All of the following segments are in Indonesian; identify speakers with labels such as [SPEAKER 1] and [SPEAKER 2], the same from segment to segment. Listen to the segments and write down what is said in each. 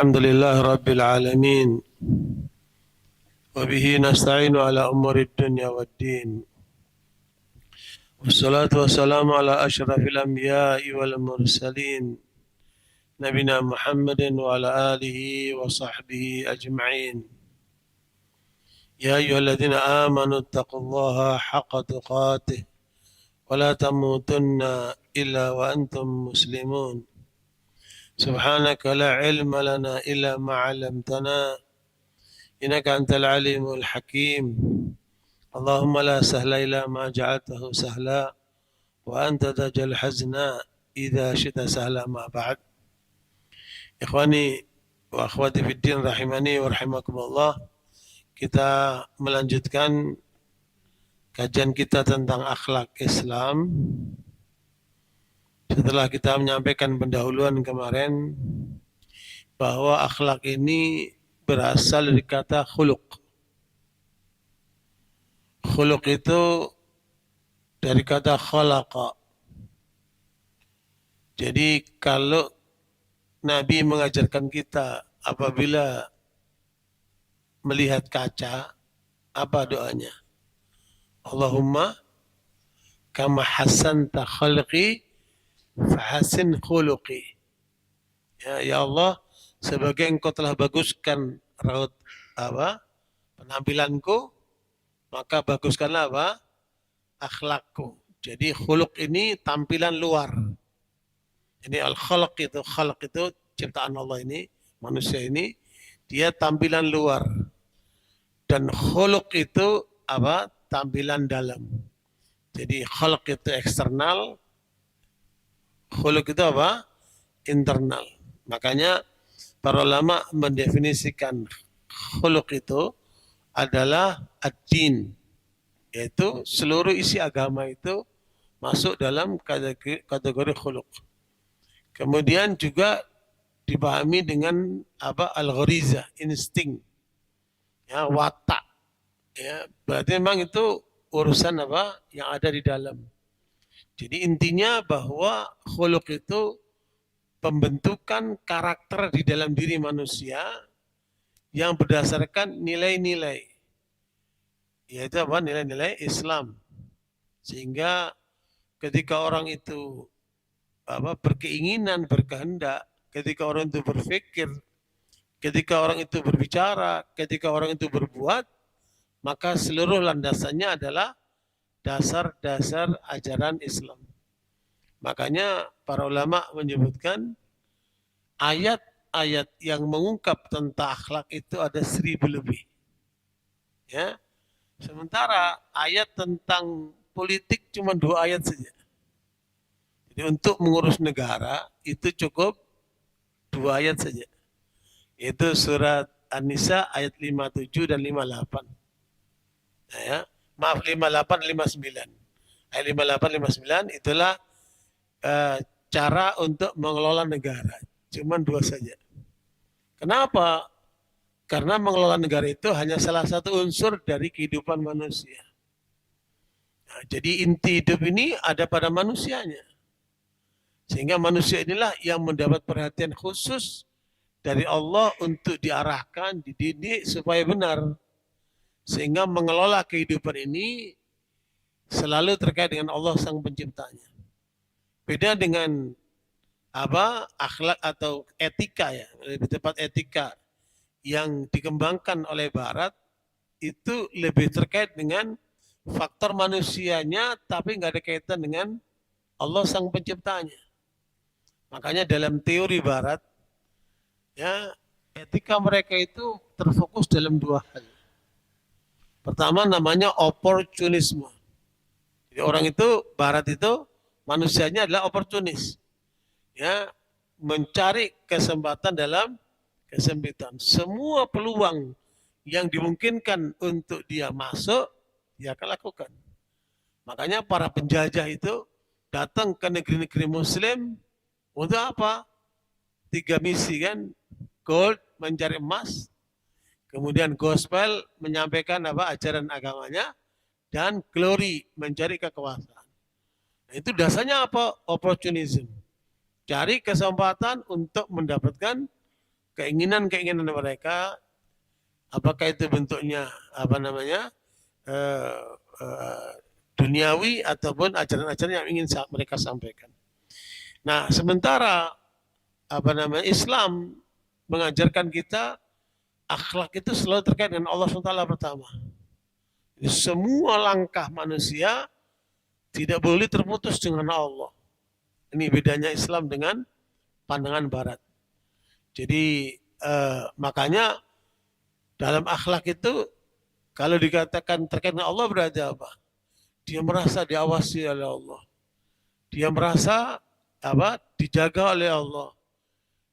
[SPEAKER 1] الحمد لله رب العالمين وبه نستعين على أمور الدنيا والدين والصلاة والسلام على أشرف الأنبياء والمرسلين نبينا محمد وعلى آله وصحبه أجمعين يا أيها الذين آمنوا اتقوا الله حق تقاته ولا تموتن إلا وأنتم مسلمون سبحانك لا علم لنا إلا ما علمتنا إنك أنت العليم الحكيم اللهم لا سهل إلا ما جعلته سهلا وأنت تجعل الحزن إذا شئت سهلا. ما بعد إخواني وأخواتي في الدين rahimani wa rahimakumullah, kita melanjutkan kajian kita tentang akhlak Islam. Setelah kita menyampaikan pendahuluan kemarin bahwa akhlak ini berasal dari kata khuluq. Khuluq itu dari kata khalaqa. Jadi kalau Nabi mengajarkan kita apabila melihat kaca, apa doanya? Allahumma kama hasanta khalqi fahasin khuluqi. Ya Allah, sebagai engkau telah baguskan raut penampilanku, maka baguskanlah akhlakku. Jadi khuluq ini tampilan luar. Ini al-khalq itu ciptaan Allah ini, manusia ini, dia tampilan luar. Dan khuluq itu tampilan dalam. Jadi khalq itu eksternal, khuluq itu internal. Makanya para ulama mendefinisikan khuluq itu adalah ad-din, yaitu seluruh isi agama itu masuk dalam kategori khuluq. Kemudian juga dipahami dengan al-ghariza, insting, ya, watak. Ya, berarti memang itu urusan yang ada di dalam. Jadi intinya bahwa khuluq itu pembentukan karakter di dalam diri manusia yang berdasarkan nilai-nilai, yaitu nilai-nilai Islam. Sehingga ketika orang itu berkeinginan, berkehendak, ketika orang itu berpikir, ketika orang itu berbicara, ketika orang itu berbuat, maka seluruh landasannya adalah dasar-dasar ajaran Islam. Makanya para ulama menyebutkan ayat-ayat yang mengungkap tentang akhlak itu ada 1000 lebih. Ya. Sementara ayat tentang politik cuma 2 ayat saja. Jadi untuk mengurus negara itu cukup 2 ayat saja. Itu surat An-Nisa ayat 57 dan 58. Nah, ya. Maaf, 58 59. Ayat 58 59 itulah cara untuk mengelola negara. Cuman 2 saja. Kenapa? Karena mengelola negara itu hanya salah satu unsur dari kehidupan manusia. Nah, jadi inti hidup ini ada pada manusianya. Sehingga manusia inilah yang mendapat perhatian khusus dari Allah untuk diarahkan, dididik supaya benar. Sehingga mengelola kehidupan ini selalu terkait dengan Allah sang penciptanya. Beda dengan akhlak atau etika, ya, lebih tepat etika yang dikembangkan oleh Barat itu lebih terkait dengan faktor manusianya, tapi nggak ada kaitan dengan Allah sang penciptanya. Makanya dalam teori Barat, ya, etika mereka itu terfokus dalam 2 hal. Pertama namanya opportunisme. Jadi orang itu, Barat itu manusianya adalah oportunis. Ya, mencari kesempatan dalam kesempitan. Semua peluang yang dimungkinkan untuk dia masuk, dia akan lakukan. Makanya para penjajah itu datang ke negeri-negeri Muslim untuk apa? 3 misi kan, gold mencari emas, kemudian gospel menyampaikan ajaran agamanya, dan glory mencari kekuasaan. Nah, itu dasarnya apa? Opportunism. Cari kesempatan untuk mendapatkan keinginan-keinginan mereka, apakah itu bentuknya eh, eh, duniawi ataupun ajaran-ajaran yang ingin mereka sampaikan. Nah, sementara Islam mengajarkan kita akhlak itu selalu terkait dengan Allah SWT pertama. Jadi, semua langkah manusia tidak boleh terputus dengan Allah. Ini bedanya Islam dengan pandangan Barat. Jadi makanya dalam akhlak itu kalau dikatakan terkait dengan Allah berarti apa? Dia merasa diawasi oleh Allah. Dia merasa dijaga oleh Allah.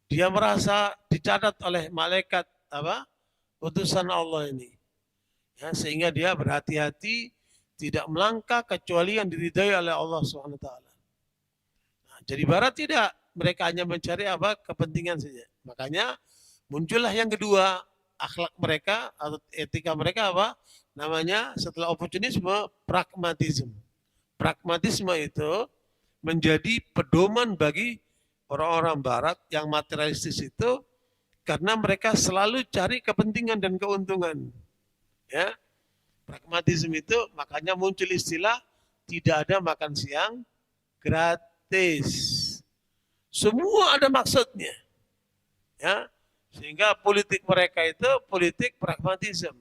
[SPEAKER 1] Dia merasa dicatat oleh malaikat utusan Allah ini. Ya, sehingga dia berhati-hati tidak melangkah kecuali yang diridai oleh Allah SWT. Nah, jadi Barat tidak, mereka hanya mencari kepentingan saja. Makanya muncullah yang kedua, akhlak mereka atau etika mereka namanya setelah oportunisme, pragmatisme. Pragmatisme itu menjadi pedoman bagi orang-orang Barat yang materialistis itu karena mereka selalu cari kepentingan dan keuntungan. Ya, pragmatisme itu makanya muncul istilah tidak ada makan siang gratis. Semua ada maksudnya. Ya, sehingga politik mereka itu politik pragmatisme.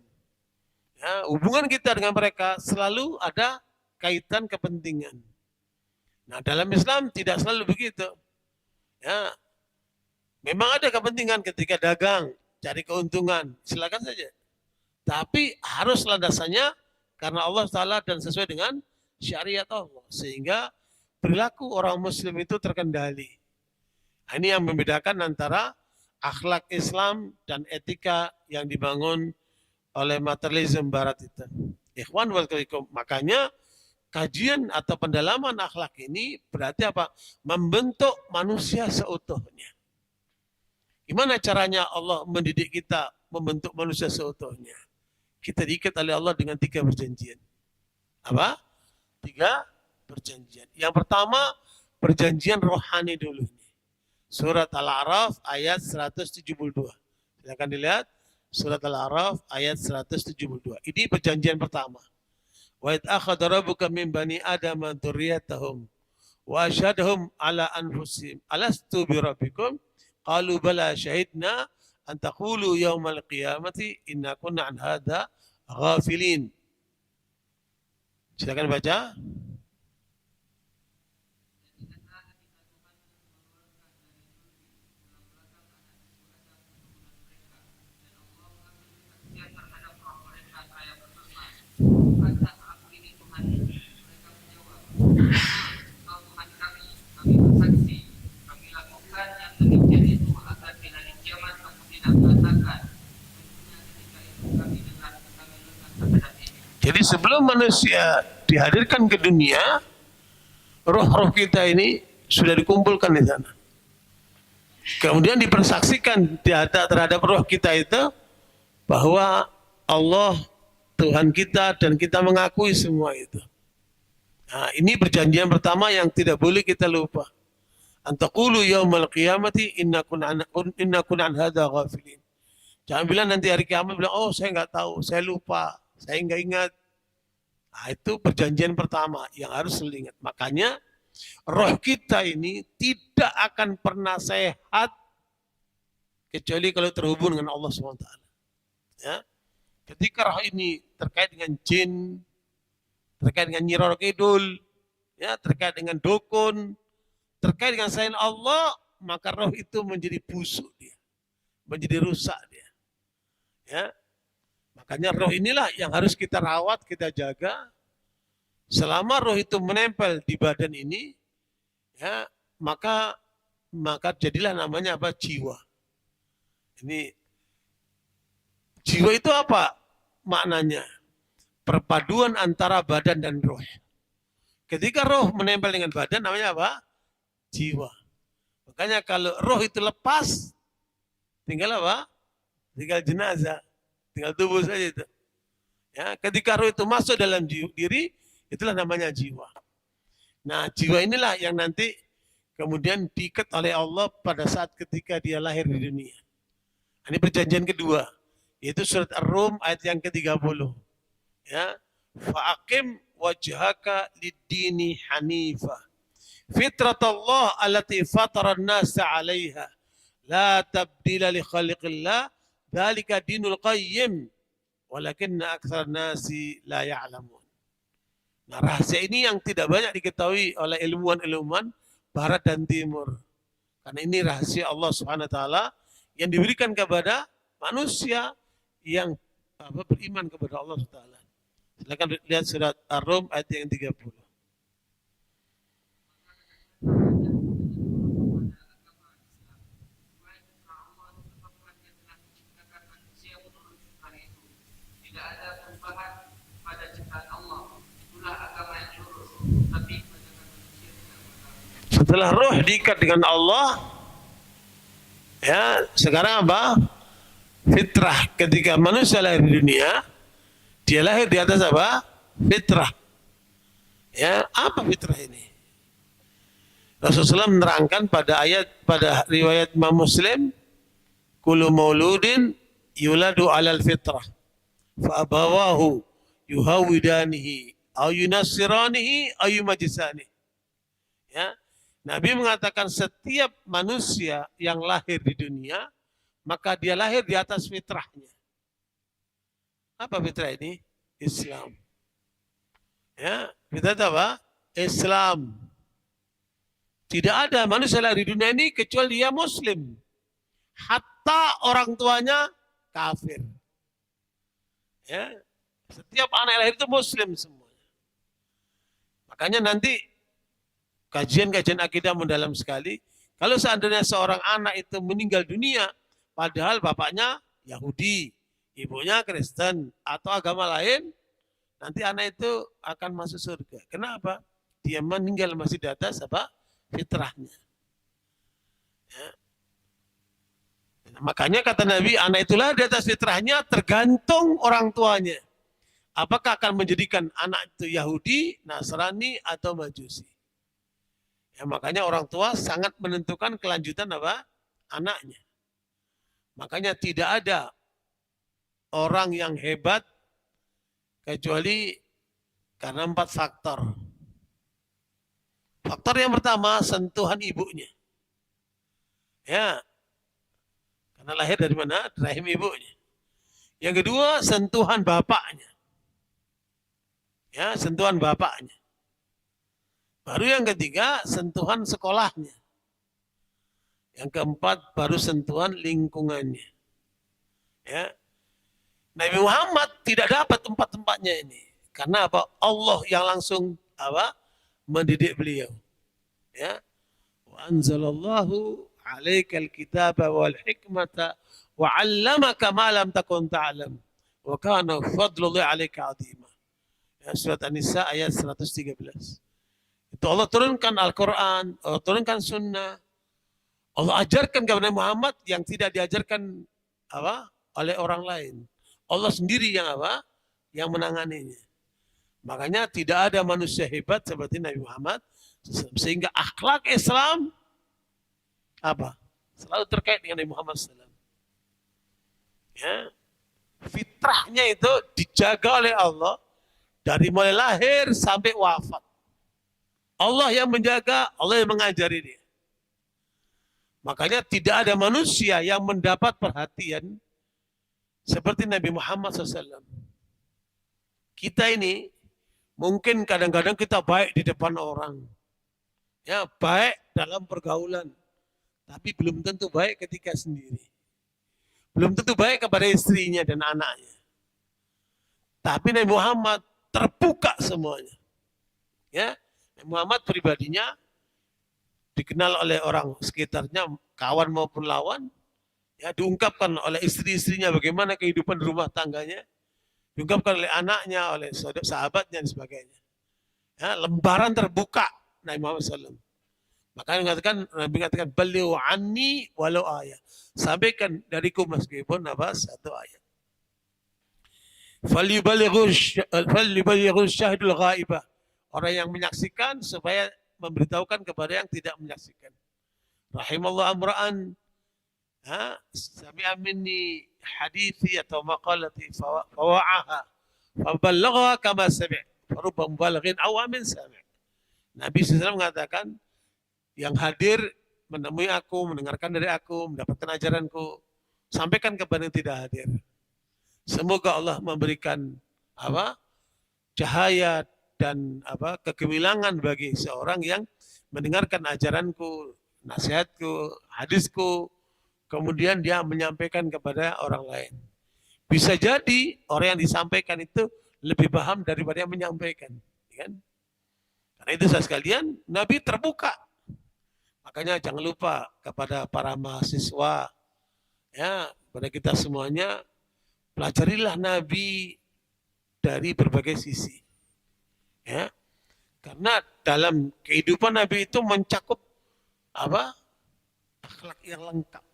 [SPEAKER 1] Ya, hubungan kita dengan mereka selalu ada kaitan kepentingan. Nah, dalam Islam tidak selalu begitu. Ya, memang ada kepentingan ketika dagang, cari keuntungan, silakan saja. Tapi harus landasannya karena Allah Ta'ala dan sesuai dengan syariat Allah. Sehingga perilaku orang Muslim itu terkendali. Ini yang membedakan antara akhlak Islam dan etika yang dibangun oleh materialisme Barat itu. Ikhwan wal akhwat, makanya kajian atau pendalaman akhlak ini berarti apa? Membentuk manusia seutuhnya. Gimana caranya Allah mendidik kita membentuk manusia seutuhnya? Kita diikat oleh Allah dengan 3 perjanjian. Apa? 3 perjanjian. Yang pertama, perjanjian rohani dulu. Surat Al-A'raf ayat 172. Silakan dilihat. Surat Al-A'raf ayat 172. Ini perjanjian pertama. Wa id akhadha rabbuka min bani adama dzurriyyatahum wa asyhadahum ala anfusihim alastu bi rabbikum qalu bala syahidna an taqulu yaumal qiyamati inna kunna an hadza ghafilin. Silakan baca. Jadi sebelum manusia dihadirkan ke dunia, roh-roh kita ini sudah dikumpulkan di sana. Kemudian dipersaksikan terhadap roh kita itu bahwa Allah Tuhan kita dan kita mengakui semua itu. Nah, ini perjanjian pertama yang tidak boleh kita lupa. Antaqulu yaumal qiyamati inna kunna an hadza ghafilin. Jangan bilang nanti hari kiamat bilang, oh saya nggak tahu, saya lupa, saya nggak ingat. Nah, itu perjanjian pertama yang harus diingat. Makanya roh kita ini tidak akan pernah sehat kecuali kalau terhubung dengan Allah SWT. Ya. Ketika roh ini terkait dengan jin, terkait dengan Nyi Roro Kidul, ya, terkait dengan dukun, terkait dengan selain Allah, maka roh itu menjadi busuk dia, menjadi rusak dia. Ya, makanya roh inilah yang harus kita rawat, kita jaga. Selama roh itu menempel di badan ini, ya, maka jadilah namanya apa? Jiwa. Ini jiwa itu apa maknanya? Perpaduan antara badan dan roh. Ketika roh menempel dengan badan namanya apa? Jiwa. Makanya kalau roh itu lepas, tinggal apa? Tinggal jenazah, tinggal tubuh saja itu. Ya, ketika roh itu masuk dalam diri, itulah namanya jiwa. Nah, jiwa inilah yang nanti kemudian diikat oleh Allah pada saat ketika dia lahir di dunia. Ini perjanjian kedua, yaitu surat Ar-Rum ayat yang ke-30. Ya, fa'aqim wajhaka lid-dini hanifa. Fitratallah allati fatara an-nasa 'alaiha. La tabdila li khaliqillah, dzalika dinul qayyim. Walakinna aktsar nasi la ya'lamun. Nah, rahasia ini yang tidak banyak diketahui oleh ilmuwan-ilmuwan barat dan timur. Karena ini rahasia Allah Subhanahu wa taala yang diberikan kepada manusia yang beriman kepada Allah Subhanahu wa taala. Silakan lihat surat Ar-Rum ayat yang 30. Setelah roh diikat dengan Allah, ya sekarang apa? Fitrah. Ketika manusia lahir di dunia, dia lahir di atas apa? Fitrah. Ya, apa fitrah ini? Rasulullah menerangkan pada riwayat Imam Muslim, kullu mauludin yuladu alal fitrah, fa abawahu yuhawidanihi, au yunassiranihi, au yumajisanihi. Ya, Nabi mengatakan setiap manusia yang lahir di dunia, maka dia lahir di atas fitrahnya. Apa fitrah ini? Islam. Ya, fitrah apa? Islam. Tidak ada manusia lahir di dunia ini kecuali dia Muslim. Hatta orang tuanya kafir. Ya, setiap anak yang lahir itu Muslim semuanya. Makanya nanti kajian-kajian akidah mendalam sekali. Kalau seandainya seorang anak itu meninggal dunia, padahal bapaknya Yahudi, ibunya Kristen, atau agama lain, nanti anak itu akan masuk surga. Kenapa? Dia meninggal masih di atas apa? Fitrahnya. Ya. Makanya kata Nabi, anak itulah di atas fitrahnya tergantung orang tuanya. Apakah akan menjadikan anak itu Yahudi, Nasrani, atau Majusi. Ya, makanya orang tua sangat menentukan kelanjutan apa? Anaknya. Makanya tidak ada orang yang hebat kecuali karena 4 faktor. Faktor yang pertama, sentuhan ibunya. Ya, karena lahir dari mana? Rahim ibunya. Yang kedua, sentuhan bapaknya. Ya, sentuhan bapaknya. Baru yang ketiga, sentuhan sekolahnya. Yang keempat, baru sentuhan lingkungannya. Ya. Nabi Muhammad tidak dapat tempat-tempatnya ini. Karena apa? Allah yang langsung apa? Mendidik beliau. Ya. Wa anzalallahu alaikal kitaba wal hikmata wa 'allamaka ma lam takun ta'lam. Wa kana fadlullahi 'alaika 'azima. Ya, surat An-Nisa ayat 113. Itu Allah turunkan Al-Quran, Allah turunkan Sunnah. Allah ajarkan kepada Muhammad yang tidak diajarkan apa oleh orang lain. Allah sendiri yang apa? Yang menanganinya. Makanya tidak ada manusia hebat seperti Nabi Muhammad. Sehingga akhlak Islam apa? Selalu terkait dengan Nabi Muhammad SAW. Ya. Fitrahnya itu dijaga oleh Allah dari mulai lahir sampai wafat. Allah yang menjaga, Allah yang mengajari dia. Makanya tidak ada manusia yang mendapat perhatian seperti Nabi Muhammad SAW. Kita ini mungkin kadang-kadang kita baik di depan orang. Ya, baik dalam pergaulan. Tapi belum tentu baik ketika sendiri. Belum tentu baik kepada istrinya dan anaknya. Tapi Nabi Muhammad terbuka semuanya. Ya, Muhammad pribadinya dikenal oleh orang sekitarnya, kawan maupun lawan, ya diungkapkan oleh istri-istrinya bagaimana kehidupan rumah tangganya, diungkapkan oleh anaknya, oleh sahabatnya dan sebagainya. Ya, lembaran terbuka Nabi Muhammad SAW. Makanya Nabi mengatakan beliau anni walau ayat. Sampaikan dariku meskipun apa? 1 ayat. Falyuballighu syahidul ghaibah. Orang yang menyaksikan supaya memberitahukan kepada yang tidak menyaksikan. Rahimallahu amra'an Sami'a minni hadithi atau maqalati fawa'aha faballagha kama sami'. Farubba mubalaghin aw amin sami'. Nabi SAW mengatakan, yang hadir menemui aku, mendengarkan dari aku, mendapatkan ajaranku, sampaikan kepada yang tidak hadir. Semoga Allah memberikan cahaya dan kegemilangan bagi seorang yang mendengarkan ajaranku, nasihatku, hadisku, kemudian dia menyampaikan kepada orang lain. Bisa jadi orang yang disampaikan itu lebih paham daripada yang menyampaikan, kan? Karena itu saudara sekalian, Nabi terbuka. Makanya jangan lupa kepada para mahasiswa, ya, kepada kita semuanya, pelajarilah Nabi dari berbagai sisi, ya. Karena dalam kehidupan Nabi itu mencakup akhlak yang lengkap.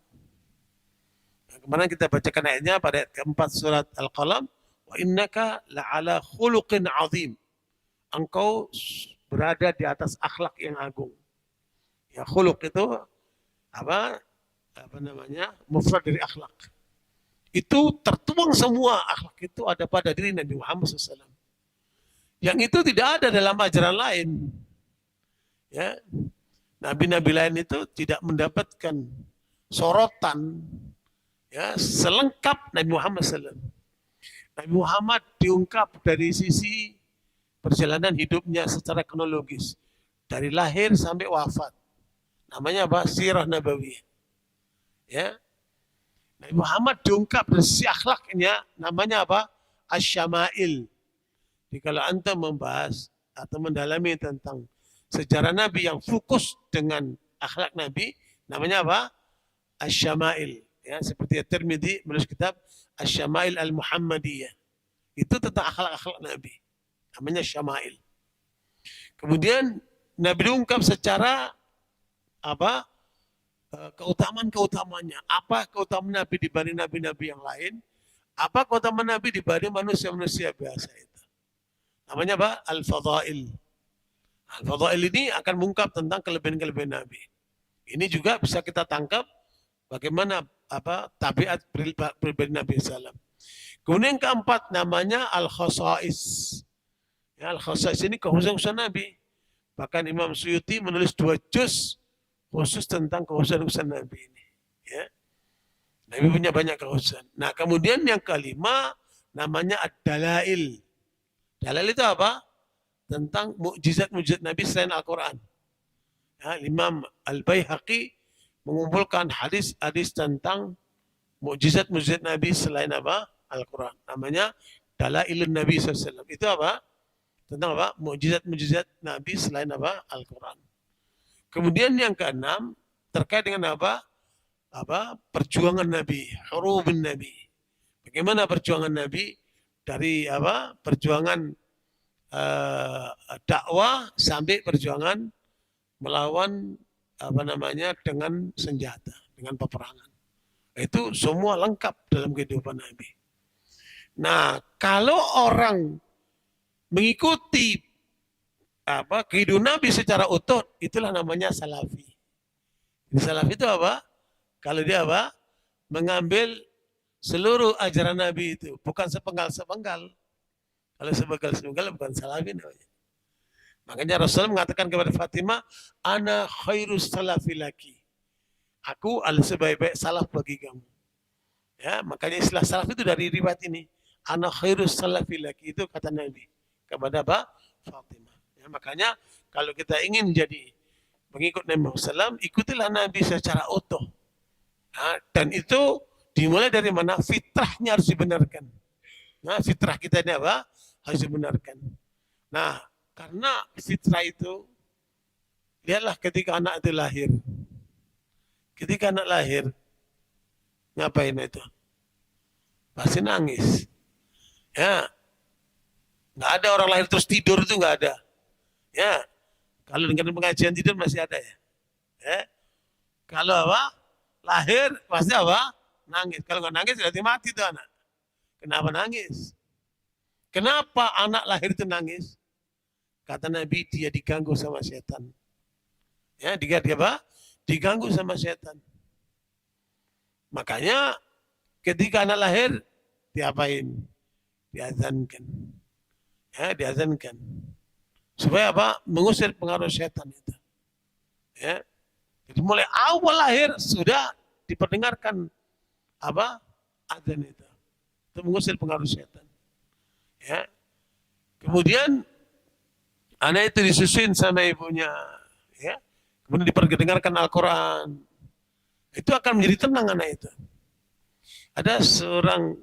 [SPEAKER 1] Nah, kemarin kita bacakan ayatnya pada ayat keempat surat Al-Qalam, wa innaka la'ala khuluqin azim. Engkau berada di atas akhlak yang agung. Ya, khuluq itu mufrad dari akhlak. Itu tertuang semua akhlak itu ada pada diri Nabi Muhammad SAW. Yang itu tidak ada dalam ajaran lain. Ya, nabi-nabi lain itu tidak mendapatkan sorotan, ya, selengkap Nabi Muhammad SAW. Nabi Muhammad diungkap dari sisi perjalanan hidupnya secara kronologis, dari lahir sampai wafat. Namanya apa? Sirah Nabawiyah. Ya. Nabi Muhammad diungkap dari sisi akhlaknya, namanya apa? Asy-Syama'il. Jadi kalau Anda membahas atau mendalami tentang sejarah Nabi yang fokus dengan akhlak Nabi, namanya apa? Asy-Syama'il. Ya, seperti At-Tirmidzi menulis kitab Asy-Syama'il Al-Muhammadiyah. Itu tentang akhlak-akhlak Nabi. Namanya Syama'il. Kemudian Nabi diungkap secara keutamaan-keutamanya. Apa keutamaan Nabi dibanding nabi-nabi yang lain? Apa keutamaan Nabi dibanding manusia-manusia biasa itu? Namanya apa? Al-Fadail. Al-Fadail ini akan mengungkap tentang kelebihan-kelebihan Nabi. Ini juga bisa kita tangkap bagaimana tabiat pribadi Nabi SAW. Kemudian yang keempat namanya Al-Khasais. Ya, Al-Khasais ini kekhususan Nabi. Bahkan Imam Suyuti menulis 2 juz khusus tentang kekhususan Nabi ini. Ya. Nabi punya banyak kekhususan. Nah, kemudian yang kelima namanya Ad-Dalail. Dalail itu apa? Tentang mukjizat-mukjizat Nabi selain Al-Quran. Ya, Imam Al-Baihaqi mengumpulkan hadis-hadis tentang mukjizat-mukjizat Nabi selain apa? Al-Quran. Namanya Dalailun Nabi SAW. Itu apa? Tentang apa? Mukjizat-mukjizat Nabi selain apa? Al-Quran. Kemudian yang keenam terkait dengan apa? Perjuangan Nabi, hurubun Nabi. Bagaimana perjuangan Nabi dari perjuangan dakwah sampai perjuangan melawan dengan senjata, dengan peperangan. Itu semua lengkap dalam kehidupan Nabi. Nah, kalau orang mengikuti kehidupan Nabi secara utuh, itulah namanya salafi. Salafi itu apa? Kalau dia mengambil seluruh ajaran Nabi itu, bukan sepenggal-sepenggal. Kalau sepenggal-sepenggal bukan salafi namanya. Makanya Rasulullah mengatakan kepada Fatimah, ana khairus salafi laki. Aku adalah sebaik-baik salaf bagi kamu. Ya, makanya istilah salaf itu dari riwayat ini. Ana khairus salafi laki, itu kata Nabi kepada Fatimah. Ya, makanya kalau kita ingin jadi pengikut Nabi Muhammad SAW, ikutilah Nabi secara utuh. Nah, dan itu dimulai dari mana? Fitrahnya harus dibenarkan. Nah, fitrah kita ini apa? Harus dibenarkan. Nah, karena fitrah itu, lihatlah ketika anak itu lahir. Ketika anak lahir, ngapain itu? Pasti nangis. Ya, nggak ada orang lahir terus tidur, itu nggak ada. Ya, kalau dengan pengajian tidur masih ada ya. Ya. Kalau lahir pasti nangis. Kalau nggak nangis berarti mati tuh anak. Kenapa nangis? Kenapa anak lahir itu nangis? Kata Nabi, dia diganggu sama setan. Ya, dia diganggu sama setan. Makanya ketika anak lahir, diapain? Diazankan. Ya, diazankan. Supaya apa? Mengusir pengaruh setan itu. Ya. Jadi mulai awal lahir sudah diperdengarkan apa? Azan itu. Itu mengusir pengaruh setan. Ya. Kemudian anak itu disusuin sama ibunya. Ya. Kemudian diperdengarkan Al-Quran. Itu akan menjadi tenang anak itu. Ada seorang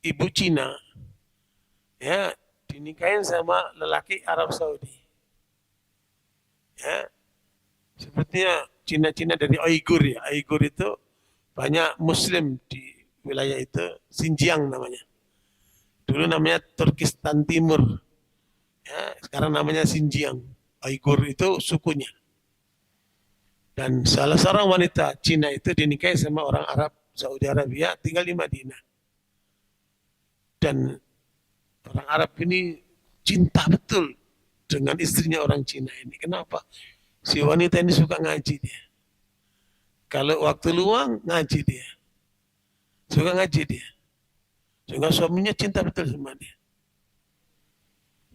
[SPEAKER 1] ibu Cina, ya, dinikahin sama lelaki Arab Saudi. Ya, sepertinya Cina-Cina dari Uighur ya. Uighur itu banyak Muslim di wilayah itu, Xinjiang namanya. Dulu namanya Turkistan Timur, ya, sekarang namanya Xinjiang. Uighur itu sukunya. Dan salah seorang wanita Cina itu dinikahi sama orang Arab Saudi Arabia, tinggal di Madinah. Dan orang Arab ini cinta betul dengan istrinya orang Cina ini. Kenapa? Si wanita ini suka ngaji dia. Kalau waktu luang, ngaji dia. Suka ngaji dia. Sehingga suaminya cinta betul sama dia.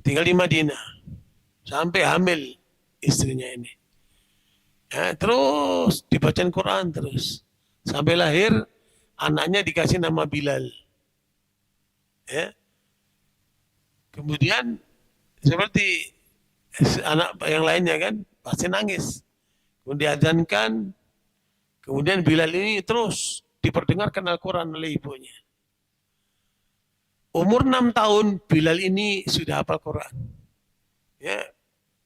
[SPEAKER 1] Tinggal di Madinah. Sampai hamil istrinya ini. Ya, terus dibacain Quran terus. Sampai lahir, anaknya dikasih nama Bilal. Ya. Kemudian seperti anak yang lainnya kan, pasti nangis. Kemudian diazankan, kemudian Bilal ini terus diperdengarkan Al-Quran oleh ibunya. Umur 6 tahun Bilal ini sudah hafal Quran. Ya,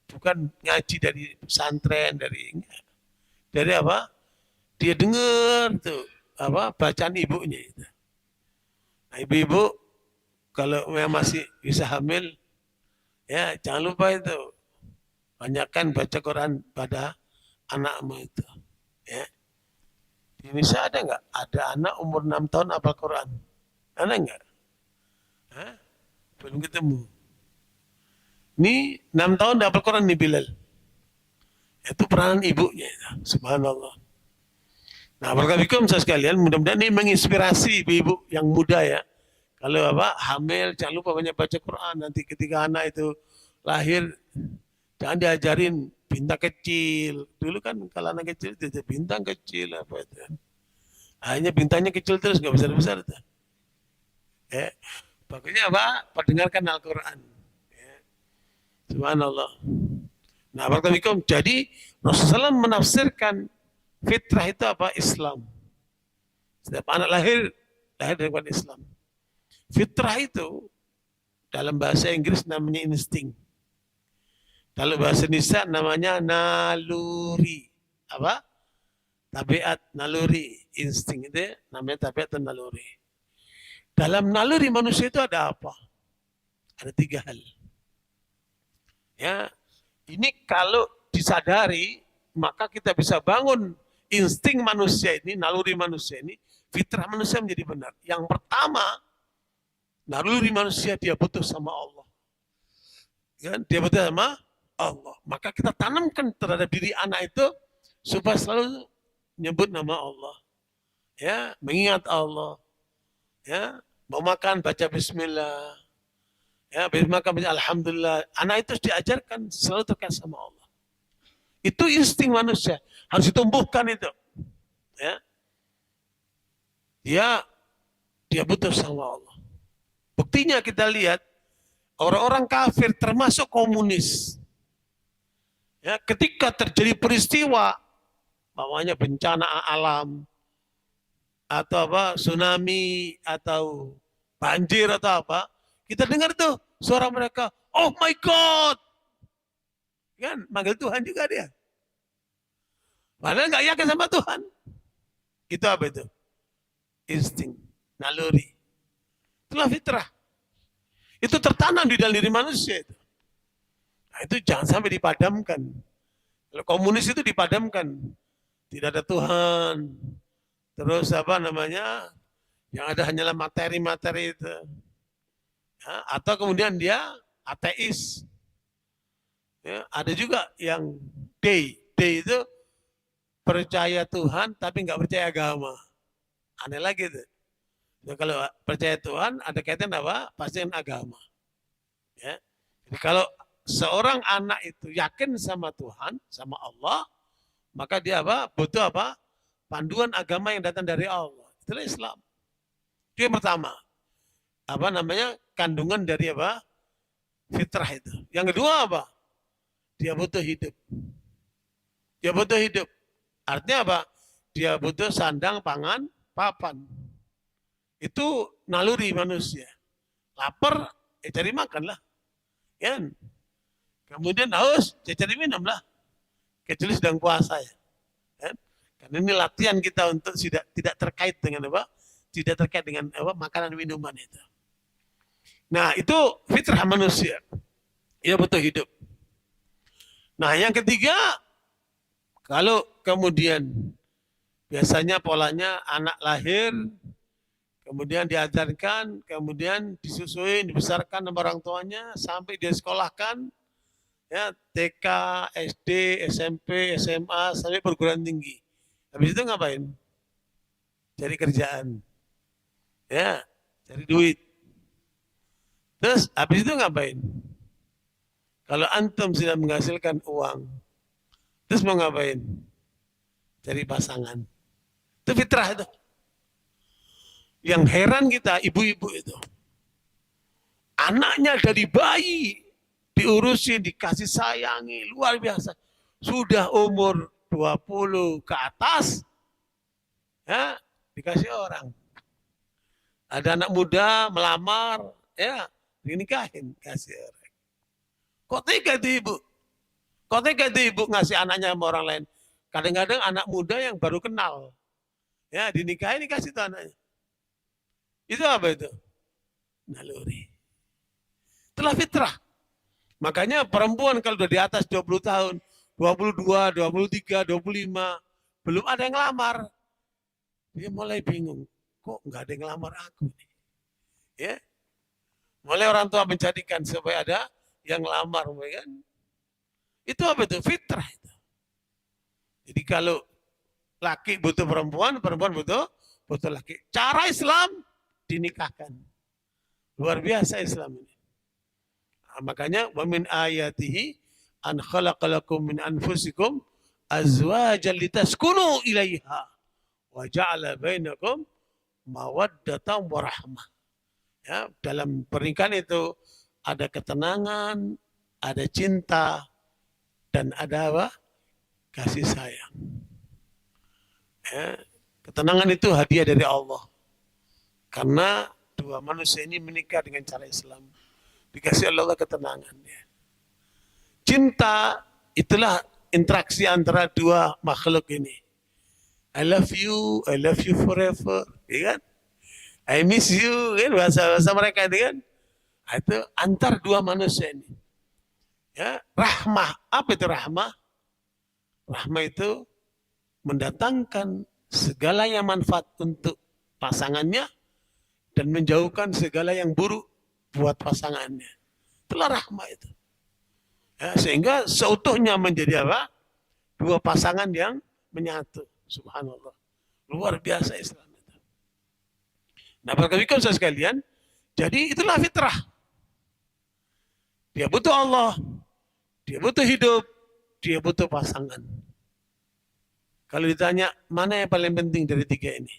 [SPEAKER 1] bukan ngaji dari pesantren, dari apa? Dia dengar tuh apa bacaan ibunya itu. Nah, ibu-ibu kalau masih bisa hamil, ya jangan lupa itu banyakkan baca Quran pada anakmu itu. Ya. Di Indonesia ada nggak? Ada anak umur 6 tahun hafal Quran? Ada nggak? Hah? Belum ketemu. Ini 6 tahun dah hafal Quran nih Bilal. Itu peranan ibunya. Subhanallah. Nah, barakallahu saya sekalian, mudah-mudahan ini menginspirasi ibu-ibu yang muda ya. Kalau apa hamil, jangan lupa banyak baca Quran. Nanti ketika anak itu lahir, jangan diajarin bintang kecil. Dulu kan kalau anak kecil itu bintang kecil apa itu. Hanya bintangnya kecil terus nggak besar-besar itu. Ya. Bagusnya apa? Perdengarkan Al-Quran. Ya. Subhanallah. Nah, barakallahu. Jadi Rasulullah SAW menafsirkan fitrah itu apa? Islam. Setiap anak lahir dengan Islam. Fitrah itu dalam bahasa Inggris namanya insting. Dalam bahasa Indonesia namanya naluri. Apa? Tabiat, naluri, insting itu namanya tabiat dan naluri. Dalam naluri manusia itu ada apa? Ada 3 hal. Ya, ini kalau disadari, maka kita bisa bangun insting manusia ini, naluri manusia ini, fitrah manusia menjadi benar. Yang pertama, naluri manusia dia butuh sama Allah. Ya, dia butuh sama Allah. Maka kita tanamkan terhadap diri anak itu supaya selalu nyebut nama Allah. Ya, mengingat Allah. Ya, mau makan baca bismillah. Ya, makan baca alhamdulillah. Anak itu diajarkan selalu terkait sama Allah. Itu insting manusia, harus ditumbuhkan itu. Ya. Dia butuh sama Allah. Buktinya kita lihat orang-orang kafir termasuk komunis. Ya, ketika terjadi peristiwa, namanya bencana alam atau apa, tsunami atau banjir atau apa, kita dengar tuh suara mereka, oh my God, kan manggil Tuhan juga dia. Padahal nggak yakin sama Tuhan. Itu apa itu? Insting, naluri. Itulah fitrah. Itu tertanam di dalam diri manusia itu. Nah, itu jangan sampai dipadamkan. Kalau komunis itu dipadamkan. Tidak ada Tuhan. Terus apa namanya? Yang ada hanyalah materi-materi itu. Ya, atau kemudian dia ateis. Ya, ada juga yang day itu percaya Tuhan tapi nggak percaya agama. Aneh lagi tuh. Ya, kalau percaya Tuhan ada kaitan apa? Pasti dengan agama. Ya. Jadi kalau seorang anak itu yakin sama Tuhan, sama Allah, maka dia apa? Butuh apa? Panduan agama yang datang dari Allah. Itulah Islam. Itu yang pertama. Apa namanya? Kandungan dari apa? Fitrah itu. Yang kedua apa? Dia butuh hidup. Dia butuh hidup. Artinya apa? Dia butuh sandang, pangan, papan. Itu naluri manusia. Lapar, cari makan lah. Ya. Kemudian haus, cari minum lah. Kecuali sedang puasa ya. Ya. Karena ini latihan kita untuk tidak terkait dengan apa? Tidak terkait dengan apa? Makanan minuman itu. Nah, itu fitrah manusia. Ia butuh hidup. Nah, yang ketiga, kalau kemudian biasanya polanya anak lahir, kemudian diajarkan, kemudian disusui, dibesarkan sama orang tuanya, sampai dia sekolahkan, ya, TK, SD, SMP, SMA, sampai perguruan tinggi. Habis itu ngapain? Cari kerjaan. Ya, cari duit. Terus habis itu ngapain? Kalau antum sudah menghasilkan uang, terus mau ngapain? Cari pasangan. Itu fitrah itu. Yang heran kita, ibu-ibu itu. Anaknya dari bayi, diurusin, dikasih sayangi, luar biasa. Sudah umur 20 ke atas, ya, dikasih orang. Ada anak muda melamar, ya, dinikahin, kasih orang. Kok tega itu ibu? Kok tega itu ibu ngasih anaknya sama orang lain? Kadang-kadang anak muda yang baru kenal, ya, dinikahin, dikasih tuh anaknya. Itu apa itu? Naluri. Itulah fitrah. Makanya perempuan kalau udah di atas 20 tahun, 22, 23, 25, belum ada yang lamar. Dia mulai bingung. Kok nggak ada yang lamar aku nih? Ya. Mulai orang tua menjadikan supaya ada yang lamar. Kan? Itu apa itu? Fitrah itu. Jadi kalau laki butuh perempuan, perempuan butuh laki. Cara Islam dinikahkan. Luar biasa Islam ini. Nah, makanya wa min ayatihi an khalaqalakum min anfusikum azwajan litaskunu ilaiha wa ja'ala bainakum mawaddatan wa rahmah. Ya, dalam pernikahan itu ada ketenangan, ada cinta, dan ada apa? Kasih sayang. Ya, ketenangan itu hadiah dari Allah. Karena dua manusia ini menikah dengan cara Islam. Dikasih Allah ketenangan. Ya. Cinta itulah interaksi antara dua makhluk ini. I love you forever. Ya kan? I miss you, kan? Bahasa mereka itu kan. Itu antar dua manusia ini. Ya, rahmah. Apa itu rahmah? Rahmah itu mendatangkan segala yang manfaat untuk pasangannya dan menjauhkan segala yang buruk buat pasangannya. Itulah rahmah itu. Ya, sehingga seutuhnya menjadi apa? Dua pasangan yang menyatu. Subhanallah. Luar biasa Islam itu. Nah, barakallahu saya sekalian, jadi itulah fitrah. Dia butuh Allah, dia butuh hidup, dia butuh pasangan. Kalau ditanya, mana yang paling penting dari tiga ini?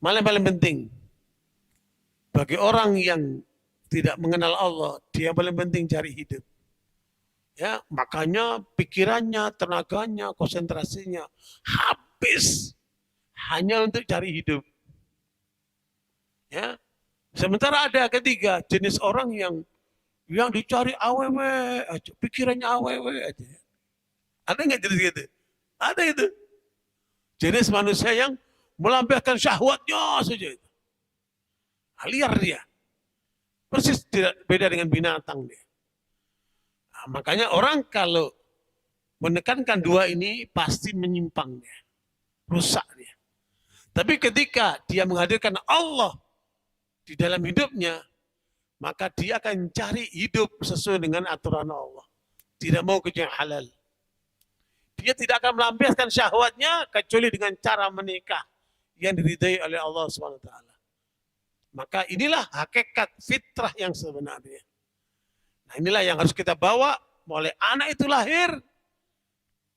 [SPEAKER 1] Mana yang paling penting? Bagi orang yang tidak mengenal Allah, dia yang paling penting cari hidup. Ya, makanya pikirannya, tenaganya, konsentrasinya habis hanya untuk cari hidup. Ya. Sementara ada ketiga jenis orang yang dicari awewe aja, pikirannya awewe aja. Ada nggak jenis gitu? Ada itu. Jenis manusia yang melampiaskan syahwatnya saja itu. Liar dia. Persis tidak beda dengan binatang dia. Nah, makanya orang kalau menekankan dua ini pasti menyimpang dia. Rusak dia. Tapi ketika dia menghadirkan Allah di dalam hidupnya, maka dia akan cari hidup sesuai dengan aturan Allah. Tidak mau kerja yang halal. Dia tidak akan melampiaskan syahwatnya kecuali dengan cara menikah yang diridai oleh Allah SWT. Maka inilah hakikat fitrah yang sebenarnya. Nah, inilah yang harus kita bawa mulai anak itu lahir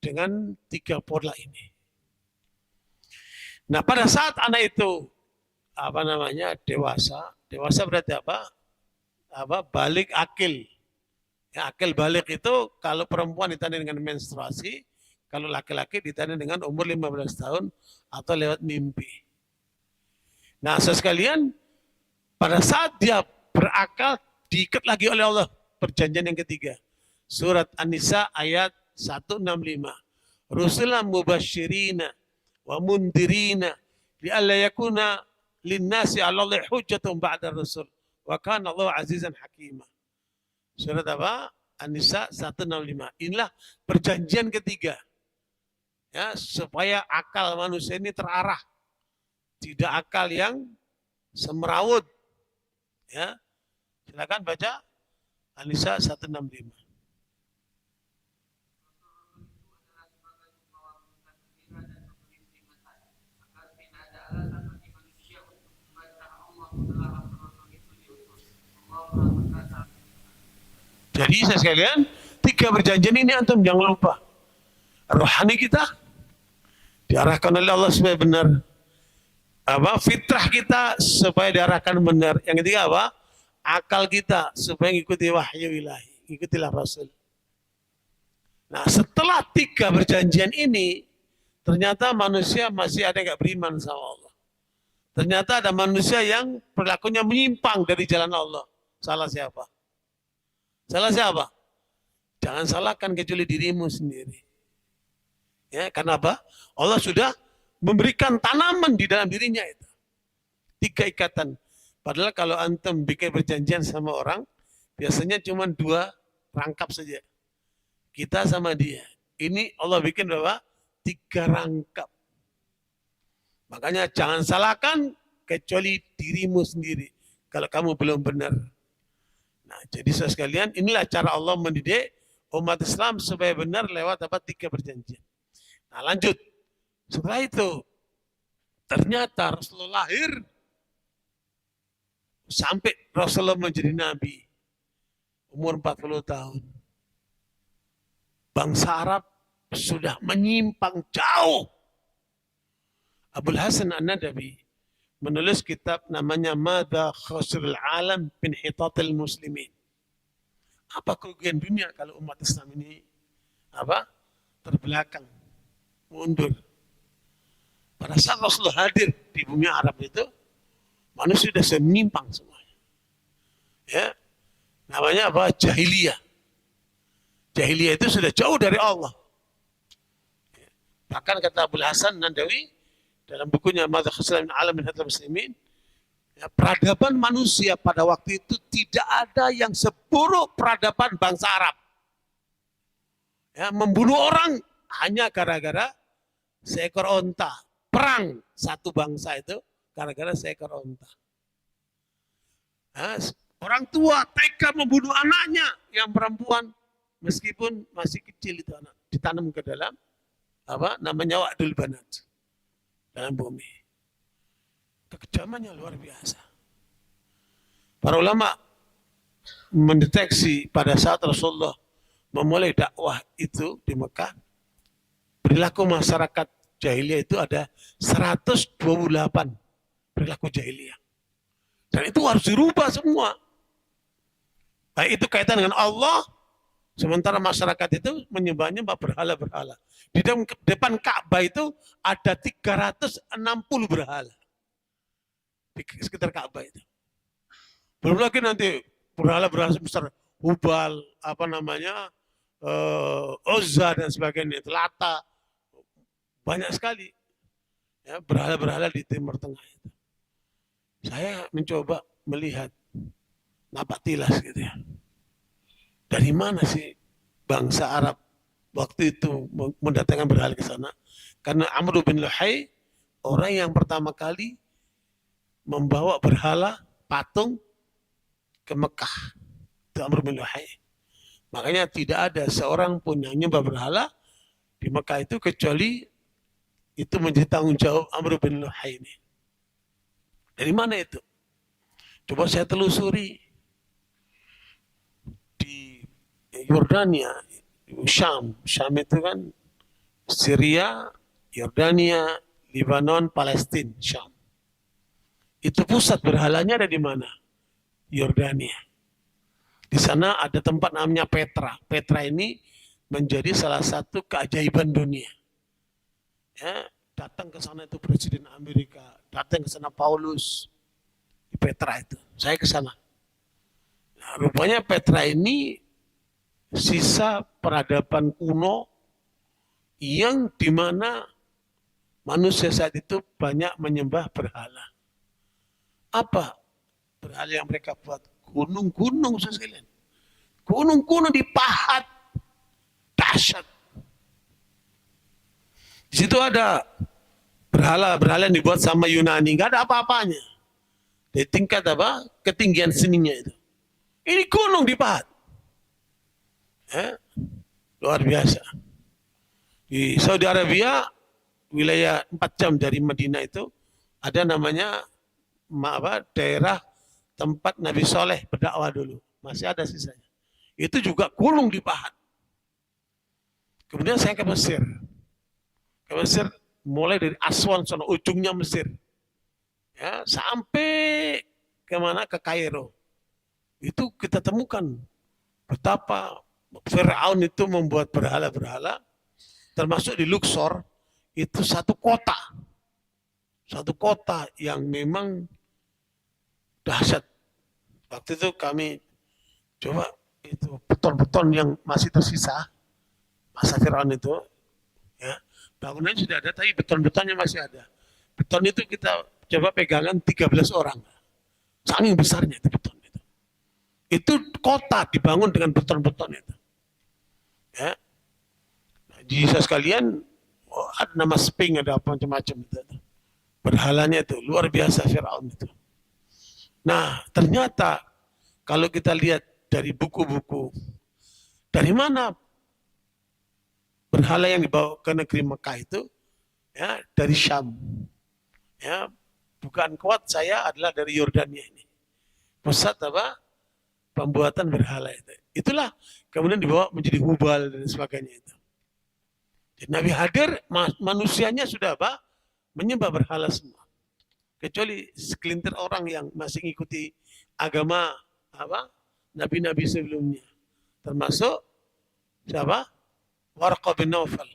[SPEAKER 1] dengan 3 pola ini. Nah, pada saat anak itu dewasa berarti balik akil. Ya, akil balik itu kalau perempuan ditandai dengan menstruasi, kalau laki-laki ditandai dengan umur 15 tahun atau lewat mimpi. Nah, sekalian, pada saat dia berakal, diikat lagi oleh Allah perjanjian yang ketiga. Surat An-Nisa ayat 165. Rusulan mubasyirina wa mundirina li'alla yakuna linnasi 'ala Allahi hujjatun ba'da rasul wa kana Allahu 'azizan hakima. Surat apa? An-Nisa 165. Inilah perjanjian ketiga. Ya, supaya akal manusia ini terarah. Tidak akal yang semerawut. Ya. Silakan baca An-Nisa 165. Jadi saya sekalian, 3 perjanjian ini antum jangan lupa. Rohani kita diarahkan oleh Allah supaya benar. Fitrah kita supaya diarahkan benar. Yang ketiga apa? Akal kita supaya mengikuti wahyu ilahi. Ikutilah Rasul. Nah, setelah 3 perjanjian ini, ternyata manusia masih ada yang gak beriman sama Allah. Ternyata ada manusia yang perilakunya menyimpang dari jalan Allah. Salah siapa? Salah siapa? Jangan salahkan kecuali dirimu sendiri. Ya, karena apa? Allah sudah memberikan tanaman di dalam dirinya itu. 3 ikatan. Padahal kalau antum bikin perjanjian sama orang, biasanya cuma 2 rangkap saja. Kita sama dia. Ini Allah bikin berapa? 3 rangkap. Makanya jangan salahkan kecuali dirimu sendiri. Kalau kamu belum benar. Nah, jadi saudara sekalian, inilah cara Allah mendidik umat Islam supaya benar lewat 3 perjanjian. Nah, lanjut. Setelah itu, ternyata Rasulullah lahir sampai Rasulullah menjadi Nabi. Umur 40 tahun. Bangsa Arab sudah menyimpang jauh. Abul Hasan An-Nadawi menulis kitab namanya Mada Khasrul Alam bin Hitatil Muslimin. Apa kerugian dunia kalau umat Islam ini terbelakang, mundur. Pada saat Rasulullah hadir di bumi Arab itu, manusia sudah menyimpang semuanya. Ya, namanya Jahiliyah. Jahiliyah itu sudah jauh dari Allah. Bahkan kata Abul Hasan An-Nadawi dalam bukunya Mada Khasrul Alam bin Hitatil Muslimin, ya, peradaban manusia pada waktu itu tidak ada yang seburuk peradaban bangsa Arab. Ya, membunuh orang hanya gara-gara seekor onta. Perang satu bangsa itu gara-gara seekor onta. Ya, orang tua tega membunuh anaknya yang perempuan meskipun masih kecil itu anak, ditanam ke dalam namanya wa'dul banat dalam bumi. Kekejamannya luar biasa. Para ulama mendeteksi pada saat Rasulullah memulai dakwah itu di Mekah, perilaku masyarakat jahiliyah itu ada 128 perilaku jahiliyah. Dan itu harus dirubah semua. Baik itu kaitan dengan Allah, sementara masyarakat itu menyembahnya berhala-berhala. Di depan Ka'bah itu ada 360 berhala. Di sekitar Ka'bah itu. Belum lagi nanti berhala-berhala besar, Hubal, Uzza dan sebagainya, Lata. Banyak sekali ya, berhala-berhala di Timur Tengah itu. Saya mencoba melihat napak tilas gitu ya. Dari mana sih bangsa Arab waktu itu mendatangkan berhala ke sana? Karena Amr bin Luhai orang yang pertama kali membawa berhala patung ke Mekah. Itu Amr bin Luhai. Makanya tidak ada seorang pun yang nyembah berhala di Mekah itu kecuali itu menjadi tanggung jawab Amr bin Luhai ini. Dari mana itu? Coba saya telusuri di Yordania, Syam. Syam itu kan Syria, Yordania, Lebanon, Palestina, Syam. Itu pusat berhalanya ada di mana? Yordania. Di sana ada tempat namanya Petra. Petra ini menjadi salah satu keajaiban dunia. Ya, datang ke sana itu Presiden Amerika, datang ke sana Paulus di Petra itu. Saya ke sana. Nah, rupanya Petra ini sisa peradaban kuno yang dimana manusia saat itu banyak menyembah berhala. Apa berhala yang mereka buat? Gunung-gunung sekalian. Gunung-gunung dipahat. Dahsyat. Di situ ada berhala-berhala yang dibuat sama Yunani. Nggak ada apa-apanya. Di tingkat apa? Ketinggian seninya itu. Ini gunung dipahat. Luar biasa. Di Saudi Arabia, wilayah 4 jam dari Madinah itu, ada namanya daerah tempat Nabi Soleh berdakwah dulu. Masih ada sisanya. Itu juga gunung dipahat. Kemudian saya ke Mesir. Ke Mesir mulai dari Aswan, sana ujungnya Mesir. Ya, sampai kemana? Ke Kairo. Itu kita temukan betapa Firaun itu membuat berhala-berhala, termasuk di Luxor, itu satu kota. Satu kota yang memang dahsyat. Waktu itu kami coba itu beton-beton yang masih tersisa masa Firaun itu, ya bangunannya sudah ada, tapi beton-betonnya masih ada. Beton itu kita coba pegangan 13 orang, saking besarnya itu beton itu. Itu kota dibangun dengan beton-beton itu. Ya, nah, di sekalian ada nama Sphinx, ada apa macam-macam itu. Berhalanya itu luar biasa Firaun itu. Nah, ternyata kalau kita lihat dari buku-buku, dari mana berhala yang dibawa ke negeri Mekah itu? Ya, dari Syam. Ya, bukan kuat saya adalah dari Yordania ini. Pusat apa? Pembuatan berhala itu. Itulah kemudian dibawa menjadi Hubal dan sebagainya itu. Jadi Nabi hadir, manusianya sudah apa? Menyembah berhala semua. Kecuali segelintir orang yang masih mengikuti agama apa? Nabi-nabi sebelumnya. Termasuk siapa? Warqa bin Nawfal.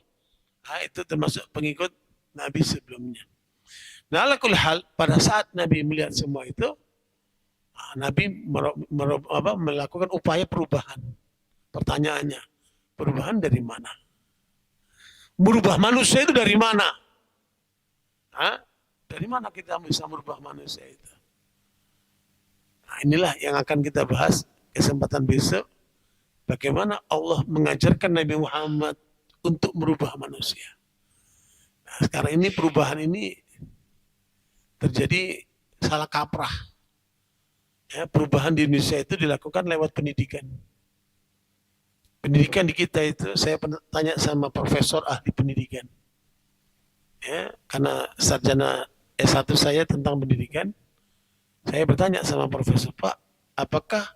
[SPEAKER 1] Nah, itu termasuk pengikut Nabi sebelumnya. Nah, alakul hal, pada saat Nabi melihat semua itu, Nabi melakukan upaya perubahan. Pertanyaannya, perubahan dari mana? Merubah manusia itu dari mana? Dari mana kita bisa merubah manusia itu? Nah, inilah yang akan kita bahas kesempatan besok. Bagaimana Allah mengajarkan Nabi Muhammad untuk merubah manusia. Nah, sekarang ini perubahan ini terjadi salah kaprah. Ya, perubahan di Indonesia itu dilakukan lewat pendidikan. Pendidikan di kita itu, saya tanya sama profesor ahli pendidikan. Ya, karena sarjana S1 saya tentang pendidikan, saya bertanya sama profesor, Pak, apakah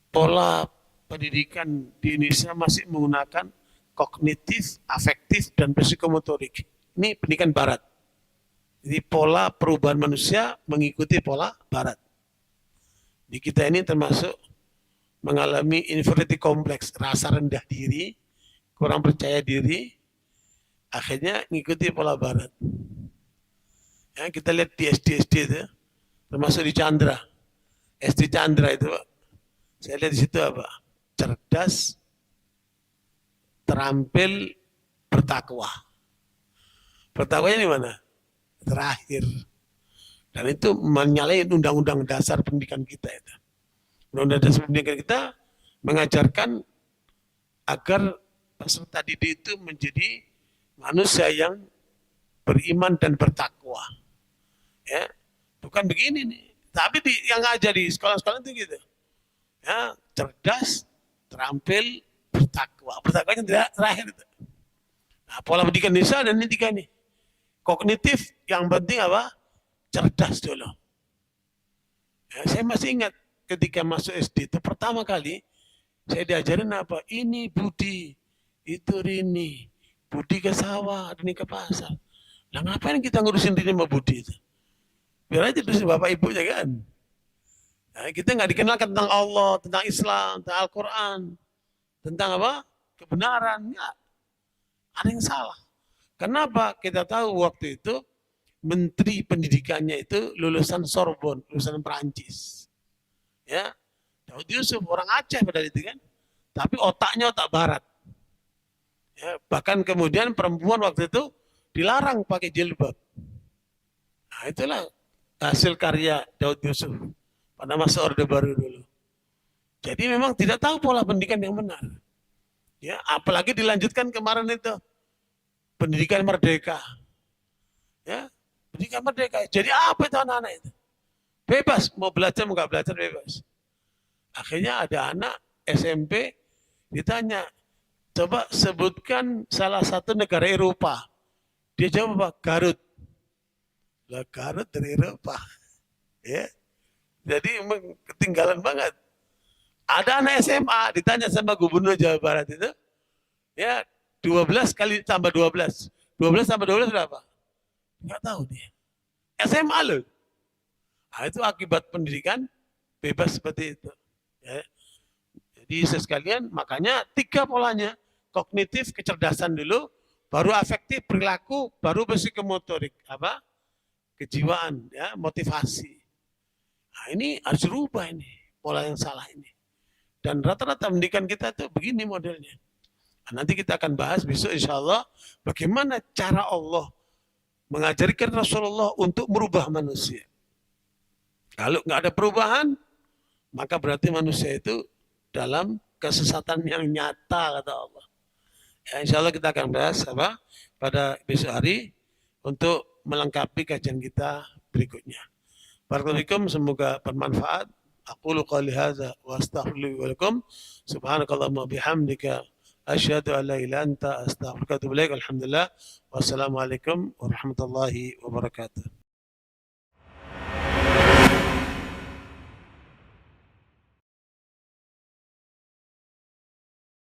[SPEAKER 1] pola pendidikan di Indonesia masih menggunakan kognitif, afektif, dan psikomotorik? Ini pendidikan barat. Jadi pola perubahan manusia mengikuti pola barat. Di kita ini termasuk mengalami inferiority kompleks, rasa rendah diri, kurang percaya diri, akhirnya mengikuti pola barat. Ya, kita lihat di SD itu, termasuk di Chandra. SD Chandra itu, saya lihat di situ apa? Cerdas, terampil, bertakwa. Bertakwanya di mana? Terakhir. Dan itu menyalahi undang-undang dasar pendidikan kita itu. Undang-undang dasar pendidikan kita mengajarkan agar peserta didik itu menjadi manusia yang beriman dan bertakwa. Ya, bukan begini nih. Tapi yang ngajar di sekolah-sekolah itu gitu. Ya, cerdas, terampil, bertakwa. Bertakwanya terakhir itu. Nah, pola pendidikan Indonesia dan ini tiga nih. Kognitif yang penting apa? Cerdas dulu. Ya, saya masih ingat ketika masuk SD itu pertama kali saya diajarin apa? Ini budi, itu rini, budi ke sawah, rini ke pasar. Nah ngapain kita ngurusin rini sama budi itu? Biar aja terusin bapak ibu ya kan. Nah, kita nggak dikenalkan tentang Allah, tentang Islam, tentang Al-Quran, tentang apa? Kebenaran. Nggak. Ada yang salah. Kenapa? Kita tahu waktu itu menteri pendidikannya itu lulusan Sorbonne, lulusan Perancis. Ya, Daud Yusuf orang Aceh pada itu kan, tapi otaknya otak Barat. Ya, bahkan kemudian perempuan waktu itu dilarang pakai jilbab. Nah, itulah hasil karya Daud Yusuf pada masa Orde Baru dulu. Jadi memang tidak tahu pola pendidikan yang benar. Ya, apalagi dilanjutkan kemarin itu pendidikan merdeka. Ya, pendidikan merdeka. Jadi apa itu anak-anak itu? Bebas, mau belajar mau nggak belajar bebas. Akhirnya ada anak SMP ditanya, coba sebutkan salah satu negara Eropa. Dia jawab apa? Garut. Lah Garut dari Eropa. Ya. Jadi ketinggalan banget. Ada anak SMA ditanya sama gubernur Jawa Barat itu, ya 12 kali tambah 12. 12 tambah 12 berapa? Enggak tahu dia. SMA loh. Nah, itu akibat pendidikan bebas seperti itu. Ya. Jadi sekalian, makanya tiga polanya. Kognitif, kecerdasan dulu, baru afektif, perilaku, baru psikomotorik. Apa? Kejiwaan, ya, motivasi. Nah, ini harus dirubah ini, pola yang salah ini. Dan rata-rata pendidikan kita itu begini modelnya. Nah, nanti kita akan bahas besok insya Allah bagaimana cara Allah mengajarkan Rasulullah untuk merubah manusia. Kalau nggak ada perubahan, maka berarti manusia itu dalam kesesatan yang nyata kata Allah. Ya, insya Allah kita akan bahas apa pada besok hari untuk melengkapi kajian kita berikutnya. Barakallahu, semoga bermanfaat. Aqulu qali hadza wa astaghfirullahi wa lakum. Subhanakallahumma bihamdika asyhadu an la ilaha illa anta astaghfiruka wa atubu ilaik. Alhamdulillah. Wassalamualaikum warahmatullahi wabarakatuh.